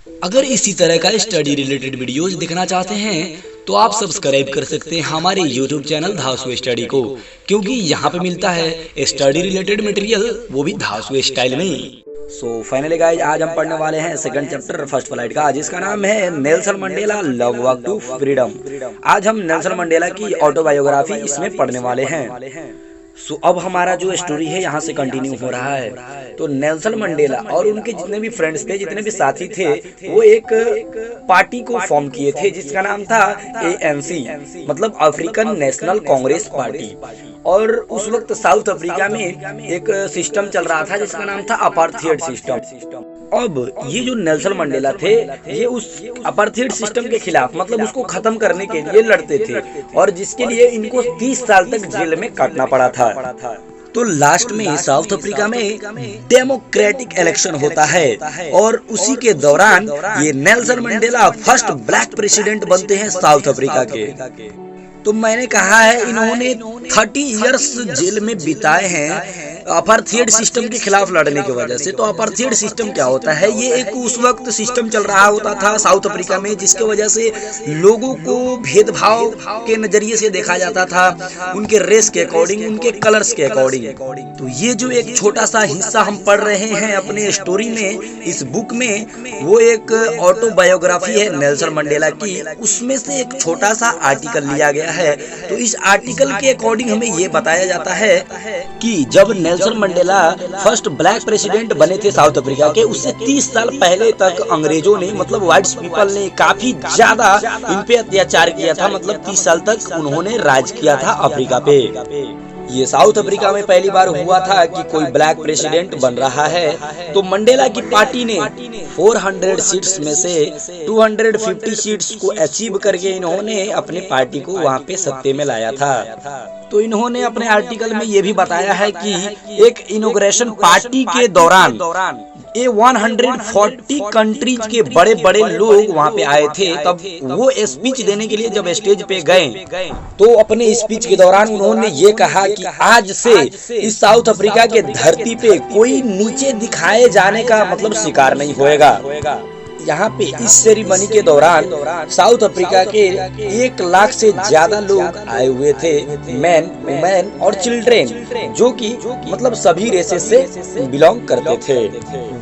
अगर इसी तरह का स्टडी रिलेटेड वीडियोज देखना चाहते हैं तो आप सब्सक्राइब कर सकते हैं हमारे YouTube चैनल धासु स्टडी को, क्योंकि यहाँ पे मिलता है स्टडी रिलेटेड मटेरियल, वो भी धासु स्टाइल में। सो फाइनली गाइज, आज हम पढ़ने वाले हैं सेकंड चैप्टर फर्स्ट फ्लाइट का, जिसका नाम है Nelson Mandela love walk to freedom. आज हम नेल्सन मंडेला की ऑटोबायोग्राफी इसमें पढ़ने वाले हैं। सो अब हमारा जो स्टोरी है यहाँ से कंटिन्यू हो रहा है। तो नेल्सन मंडेला और उनके जितने भी फ्रेंड्स थे, जितने भी साथी थे, वो एक पार्टी को फॉर्म किए थे जिसका नाम था ANC, मतलब अफ्रीकन नेशनल कांग्रेस पार्टी। और उस वक्त साउथ अफ्रीका में एक सिस्टम चल रहा था जिसका नाम था अपार्थाइड सिस्टम। अब ये जो नेल्सन मंडेला थे, ये उस अपार्थाइड सिस्टम के खिलाफ, मतलब उसको खत्म करने के लिए लड़ते थे, और जिसके लिए इनको 30 साल तक जेल में काटना पड़ा था। तो लास्ट में साउथ अफ्रीका में डेमोक्रेटिक इलेक्शन होता है, और उसी के दौरान ये Nelson Mandela first black president बनते हैं साउथ अफ्रीका के। तो मैंने कहा है इन्होंने 30 इयर्स जेल में बिताए हैं अपार्थाइड सिस्टम के खिलाफ लड़ने की वजह से। तो अपार्थाइड सिस्टम क्या होता है? ये एक उस वक्त सिस्टम चल रहा होता था साउथ अफ्रीका में, जिसके वजह से लोगों को भेदभाव के नजरिए से देखा जाता था, उनके रेस के अकॉर्डिंग, उनके कलर्स के अकॉर्डिंग। तो ये जो एक छोटा सा हिस्सा हम पढ़ रहे हैं अपने स्टोरी में, इस बुक में, वो एक ऑटोबायोग्राफी है नेल्सन मंडेला की। उसमें से एक छोटा सा आर्टिकल लिया गया है। तो इस आर्टिकल के अकॉर्डिंग हमें ये बताया जाता है कि जब Nelson Mandela first black president बने थे साउथ अफ्रीका के, उससे 30 साल पहले तक अंग्रेजों ने, मतलब व्हाइट्स पीपल ने काफी ज्यादा इन पे अत्याचार किया था। मतलब 30 साल तक उन्होंने राज किया था अफ्रीका पे। ये साउथ अफ्रीका में पहली बार हुआ था कि कोई ब्लैक प्रेसिडेंट बन रहा है। तो मंडेला की पार्टी ने 400 सीट्स में से 250 सीट्स को अचीव करके इन्होंने अपने पार्टी को वहां पे सत्ते में लाया था। तो इन्होंने अपने आर्टिकल में ये भी बताया है कि एक इनॉग्रेशन पार्टी के दौरान 140 कंट्रीज के बड़े बड़े लोग वहाँ पे आए थे। तब वो स्पीच देने के लिए जब स्टेज पे गए, तो अपने स्पीच के दौरान उन्होंने ये कहा कि आज से इस साउथ अफ्रीका के धरती पे कोई नीचे दिखाए जाने का मतलब शिकार नहीं होएगा। यहाँ पे इस सेरेमनी के दौरान साउथ अफ्रीका के 1 लाख से ज्यादा लोग आए हुए थे, मैन, वुमेन और चिल्ड्रेन, जो कि मतलब सभी रेसेस से बिलोंग करते थे।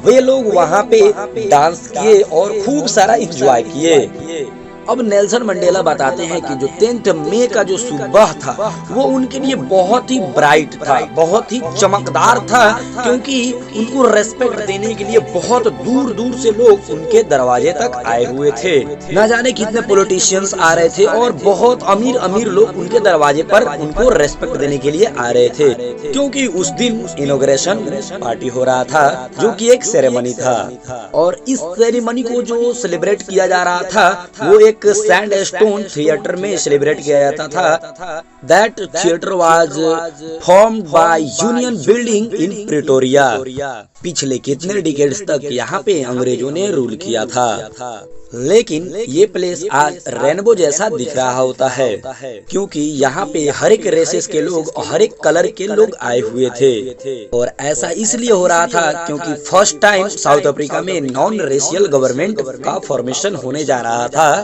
वे लोग वहाँ पे डांस किए और खूब सारा एंजॉय किए। अब नेल्सन मंडेला बताते हैं कि जो 10 मई का जो सुबह था, वो उनके लिए बहुत ही ब्राइट था, बहुत ही चमकदार था, क्योंकि उनको रेस्पेक्ट देने के लिए बहुत दूर दूर से लोग उनके दरवाजे तक आए हुए थे। न जाने कितने पॉलिटिशियंस आ रहे थे, और बहुत अमीर अमीर लोग उनके दरवाजे पर उनको रेस्पेक्ट देने के लिए आ रहे थे, क्योंकि उस दिन इनॉग्रेशन पार्टी हो रहा था, जो कि एक सेरेमनी था। और इस सेरेमनी को जो सेलिब्रेट किया जा रहा था, वो एक सैंडस्टोन थिएटर में सेलिब्रेट किया जाता था। That theatre was formed by union building in Pretoria. पिछले कितने डिकेड्स तक यहाँ पे अंग्रेजों ने रूल किया था, लेकिन ये प्लेस आज रेनबो जैसा दिख रहा होता है, क्योंकि यहाँ पे हर एक रेसेस के लोग, हर एक कलर के लोग आए हुए थे। और ऐसा इसलिए हो रहा था क्योंकि फर्स्ट टाइम साउथ अफ्रीका में नॉन रेशियल गवर्नमेंट का फॉर्मेशन होने जा रहा था।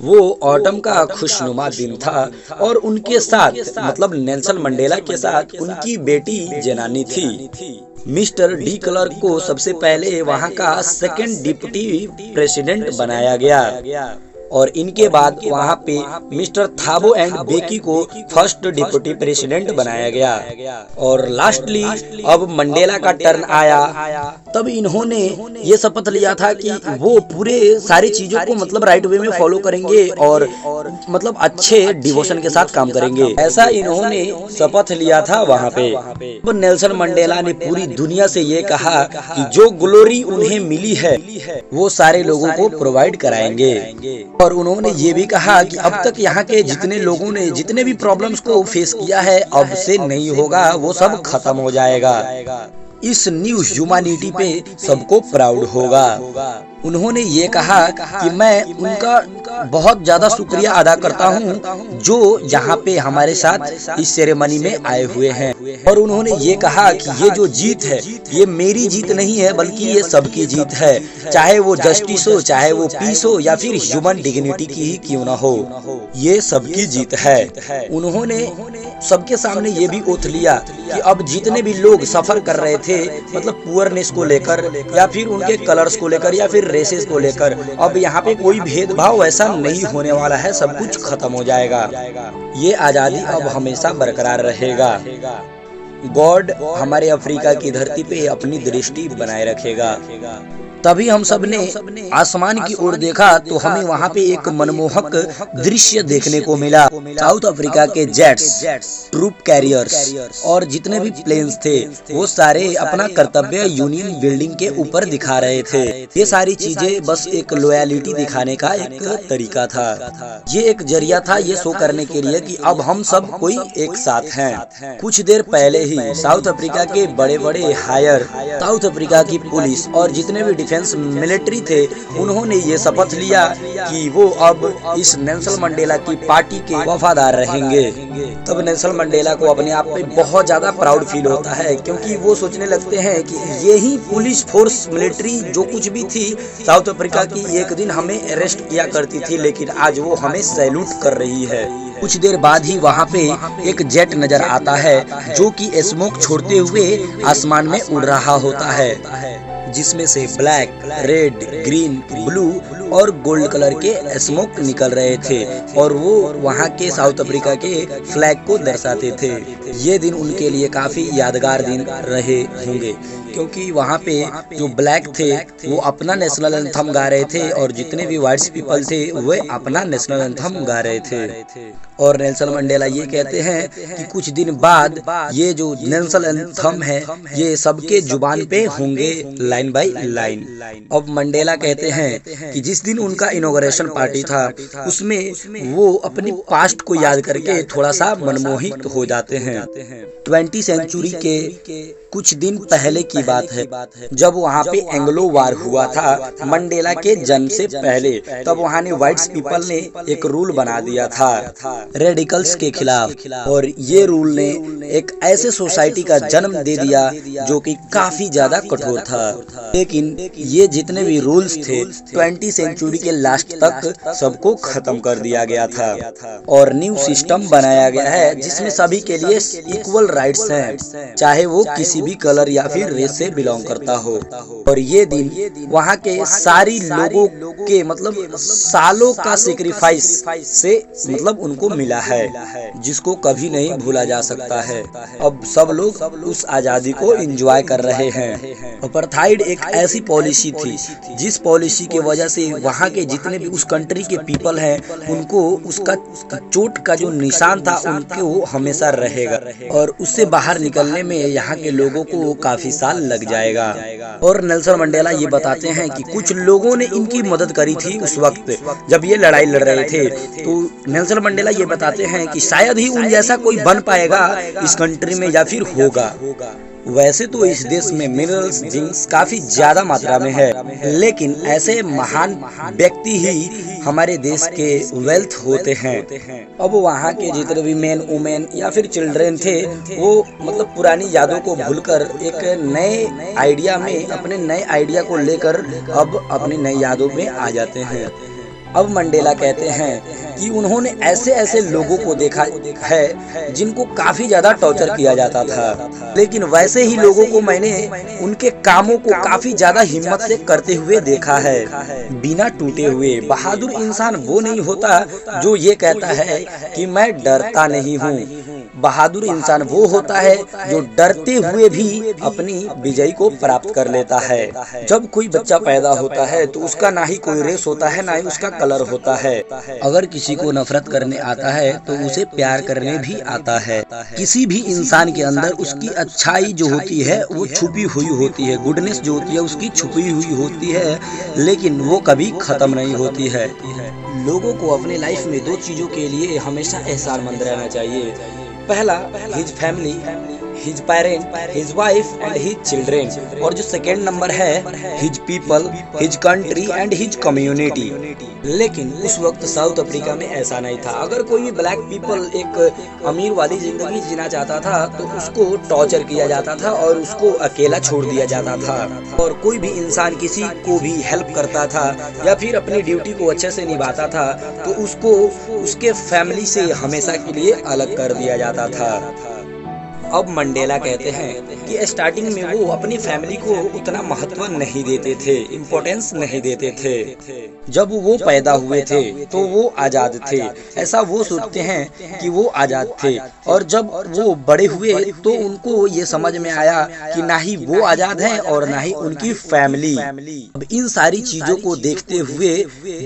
वो ऑटम का खुशनुमा दिन था, और उनके साथ, मतलब नेल्सन मंडेला के साथ, उनकी बेटी जेनानी थी। मिस्टर डी क्लर्क को सबसे पहले वहाँ का सेकंड डिप्टी प्रेसिडेंट बनाया गया, और इनके बाद वहाँ पे मिस्टर थाबो एंड बेकी को फर्स्ट डिप्टी प्रेसिडेंट बनाया गया। और लास्टली अब मंडेला का टर्न आया। तब इन्होंने ये शपथ लिया था कि वो पूरे सारी चीजों को मतलब राइट वे में फॉलो करेंगे, और मतलब अच्छे डिवोशन के साथ काम करेंगे, ऐसा इन्होंने शपथ लिया था वहाँ पे। अब नेल्सन मंडेला ने पूरी दुनिया से ये कहा कि जो ग्लोरी उन्हें मिली है वो सारे लोगों को प्रोवाइड कराएंगे। और उन्होंने ये भी कहा कि अब तक यहाँ के जितने लोगों ने जितने भी प्रॉब्लम्स को फेस किया है, अब से नहीं होगा, वो सब खत्म हो जाएगा। इस न्यू ह्यूमैनिटी पे सबको प्राउड होगा। उन्होंने ये कहा कि मैं उनका बहुत ज्यादा शुक्रिया अदा करता हूँ जो यहाँ पे हमारे साथ इस सेरेमनी में आए हुए हैं। और उन्होंने ये कहा कि ये जो जीत है ये मेरी जीत नहीं है बल्कि ये सबकी जीत है, चाहे वो जस्टिस हो, चाहे वो पीस हो या फिर ह्यूमन डिग्निटी की ही क्यों ना हो, ये सबकी जीत है। उन्होंने सबके सामने ये भी ओथ लिया कि अब जितने भी लोग सफर कर रहे थे, मतलब पुअरनेस को लेकर या फिर उनके कलर्स को लेकर या फिर रेसेस को लेकर, अब यहाँ पे कोई भेदभाव ऐसा नहीं होने वाला है, सब कुछ खत्म हो जाएगा। ये आजादी अब हमेशा बरकरार रहेगा। गॉड हमारे अफ्रीका की धरती पे अपनी दृष्टि बनाए रखेगा। तभी हम सब ने आसमान की ओर देखा तो हमें वहाँ पे एक मनमोहक दृश्य देखने को मिला। साउथ अफ्रीका के जेट्स, ट्रूप कैरियर्स और जितने भी प्लेन्स थे वो सारे अपना कर्तव्य यूनियन बिल्डिंग के ऊपर दिखा रहे थे। ये सारी चीजें बस एक लॉयलिटी दिखाने का एक तरीका था। ये एक जरिया था ये शो करने के लिए कि अब हम सब कोई एक साथ हैं। कुछ देर पहले ही साउथ अफ्रीका के बड़े बड़े हायर, साउथ अफ्रीका की पुलिस और जितने भी मिलिट्री थे, उन्होंने ये शपथ लिया कि वो अब इस नेल्सन मंडेला की पार्टी के वफादार रहेंगे। तब नेल्सन मंडेला को अपने आप पे बहुत ज्यादा प्राउड फील होता है, क्योंकि वो सोचने लगते हैं कि यही पुलिस फोर्स, मिलिट्री जो कुछ भी थी साउथ अफ्रीका की, एक दिन हमें अरेस्ट किया करती थी, लेकिन आज वो हमें सैल्यूट कर रही है। कुछ देर बाद ही वहाँ पे एक जेट नजर आता है जो कि स्मोक छोड़ते हुए आसमान में उड़ रहा होता है, जिसमें से ब्लैक, रेड, ग्रीन, ब्लू और गोल्ड कलर के स्मोक निकल रहे थे और वो वहाँ के साउथ अफ्रीका के फ्लैग को दर्शाते थे। ये दिन उनके लिए काफी यादगार दिन रहे होंगे, क्योंकि वहाँ पे जो ब्लैक थे वो अपना नेशनल एंथम गा रहे थे और जितने भी व्हाइट्स पीपल थे वे अपना नेशनल एंथम गा रहे थे। और नेल्सन मंडेला ये कहते हैं कि कुछ दिन बाद ये जो नेशनल एंथम है ये सबके जुबान पे होंगे लाइन बाय लाइन। अब मंडेला कहते हैं कि जिस दिन उनका इनॉग्रेशन पार्टी था उसमें वो अपनी पास्ट को याद करके थोड़ा सा मनमोहित हो जाते हैं। 20वीं सेंचुरी के कुछ दिन पहले की बात है, जब वहाँ पे एंग्लो वार हुआ था मंडेला के जन्म से पहले, तब वहाँ ने व्हाइट्स पीपल ने एक रूल बना दिया था रेडिकल्स के खिलाफ, और ये रूल ने एक ऐसे सोसाइटी का जन्म दे दिया जो कि काफी ज्यादा कठोर था। लेकिन ये जितने भी रूल्स थे 20वीं सेंचुरी के लास्ट तक सबको खत्म कर दिया गया था और न्यू सिस्टम बनाया गया है जिसमें सभी के लिए इक्वल राइट्स हैं, चाहे वो किसी भी कलर या फिर रेस से बिलोंग करता हो। और ये दिन वहाँ के सारी लोगों के मतलब सालों का सेक्रीफाइस से मतलब उनको मिला है, जिसको कभी नहीं भूला जा सकता है। अब सब लोग उस आजादी को एंजॉय कर रहे हैं। अपार्थाइड एक ऐसी पॉलिसी थी जिस पॉलिसी की वजह से वहाँ के जितने भी उस कंट्री के पीपल हैं उनको उसका चोट का जो निशान था उनको हमेशा रहेगा, और उससे बाहर निकलने में यहाँ के लोगों को काफी साल लग जाएगा। और नेल्सन मंडेला ये बताते हैं कि कुछ लोगों ने इनकी मदद करी थी उस वक्त जब ये लड़ाई लड़ रहे थे। तो नेल्सन मंडेला ये बताते हैं कि शायद ही उन जैसा कोई बन पाएगा इस कंट्री में या फिर होगा। वैसे तो इस देश में मिनरल्स, जिंक्स काफी ज्यादा मात्रा में है, लेकिन ऐसे महान व्यक्ति ही हमारे देश के वेल्थ होते हैं। अब वहाँ के जितने भी मेन, वुमेन या फिर चिल्ड्रन थे वो मतलब पुरानी यादों को भूलकर एक नए आइडिया में, अपने नए आइडिया को लेकर अब अपनी नई यादों में आ जाते हैं। अब मंडेला कहते हैं कि उन्होंने ऐसे ऐसे लोगों को देखा है जिनको काफी ज्यादा टॉर्चर किया जाता था, लेकिन वैसे ही लोगों को मैंने उनके कामों को काफी ज्यादा हिम्मत से करते हुए देखा है, बिना टूटे हुए। बहादुर इंसान वो नहीं होता जो ये कहता है कि मैं डरता नहीं हूँ। बहादुर इंसान वो होता है जो डरते हुए भी अपनी विजय को प्राप्त कर लेता है। जब कोई बच्चा पैदा होता है तो उसका ना ही कोई रेस होता है, ना ही उसका कलर होता है। अगर किसी को नफरत करने आता है तो उसे प्यार करने भी आता है। किसी भी इंसान के अंदर उसकी अच्छाई जो होती है वो छुपी हुई होती है, गुडनेस जो होती है उसकी छुपी हुई होती है, लेकिन वो कभी खत्म नहीं होती है। लोगों को अपने लाइफ में दो चीजों के लिए हमेशा एहसानमंद रहना चाहिए। पहला his family, his parent, his wife and his children. और जो सेकेंड नंबर है his people, his country and his community. लेकिन उस वक्त साउथ अफ्रीका में ऐसा नहीं था। अगर कोई भी ब्लैक पीपल एक अमीर वाली जिंदगी जीना चाहता था तो उसको टॉर्चर किया जाता था और उसको अकेला छोड़ दिया जाता था। और कोई भी इंसान किसी को भी हेल्प करता था या फिर अपनी ड्यूटी को अच्छे से निभाता था तो उसको उसके फैमिली से हमेशा के लिए अलग कर दिया जाता था। अब मंडेला कहते हैं कि स्टार्टिंग में वो अपनी फैमिली को उतना महत्व नहीं देते थे, इम्पोर्टेंस नहीं देते थे। जब वो पैदा हुए थे तो वो आजाद थे, ऐसा वो सोचते हैं कि वो आजाद थे। और जब वो बड़े हुए तो उनको ये समझ में आया कि ना ही वो आजाद हैं और ना ही उनकी फैमिली। अब इन सारी चीजों को देखते हुए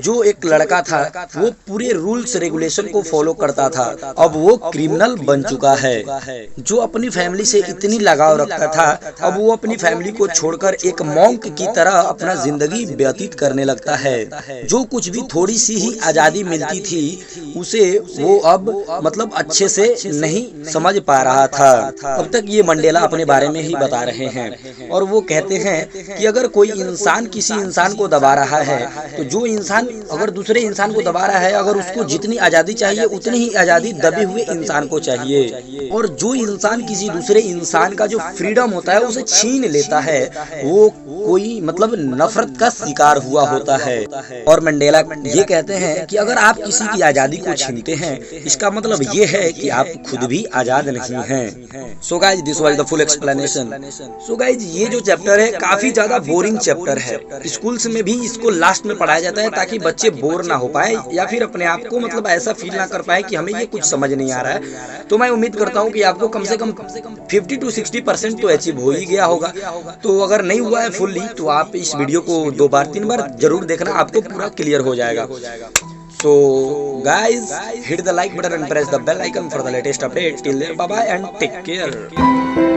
जो एक लड़का था वो पूरे रूल्स रेगुलेशन को फॉलो करता था, अब वो क्रिमिनल बन चुका है। जो अपनी फैमिली से इतनी लगाव रखता था अब वो अपनी फैमिली को छोड़कर एक मॉन्क की तरह अपना जिंदगी व्यतीत करने लगता है। जो कुछ भी थोड़ी सी ही आजादी मिलती थी उसे वो अब मतलब अच्छे से नहीं समझ पा रहा था। अब तक ये मंडेला अपने बारे में ही बता रहे हैं और वो कहते हैं कि अगर कोई इंसान किसी इंसान को दबा रहा है तो जो इंसान अगर दूसरे इंसान को दबा रहा है अगर उसको जितनी आजादी चाहिए उतनी ही आजादी दबे हुए इंसान को चाहिए। और जो इंसान किसी दूसरे इंसान का जो फ्रीडम होता है उसे छीन लेता है वो कोई मतलब नफरत का शिकार हुआ होता है। और मंडेला ये कहते हैं कि अगर आप किसी की आजादी को छीनते हैं इसका मतलब ये है कि आप खुद भी आजाद नहीं हैं। So guys this was the full explanation. So guys ये जो चैप्टर है काफी ज्यादा बोरिंग चैप्टर है। स्कूल्स में भी इसको लास्ट में पढ़ाया जाता है ताकि बच्चे बोर ना हो पाए या फिर अपने आप को मतलब ऐसा फील ना कर पाए कि हमें ये कुछ समझ नहीं आ रहा है। तो मैं उम्मीद करता हूँ कि आपको कम से कम 50 to 60% तो अचीव हो ही गया होगा। तो अगर नहीं हुआ है फुल्ली तो आप इस वीडियो को 2 बार 3 बार जरूर देखना, आपको पूरा क्लियर हो जाएगा। So guys, hit the like button and press the bell icon for the latest update. Till then, bye bye and take care.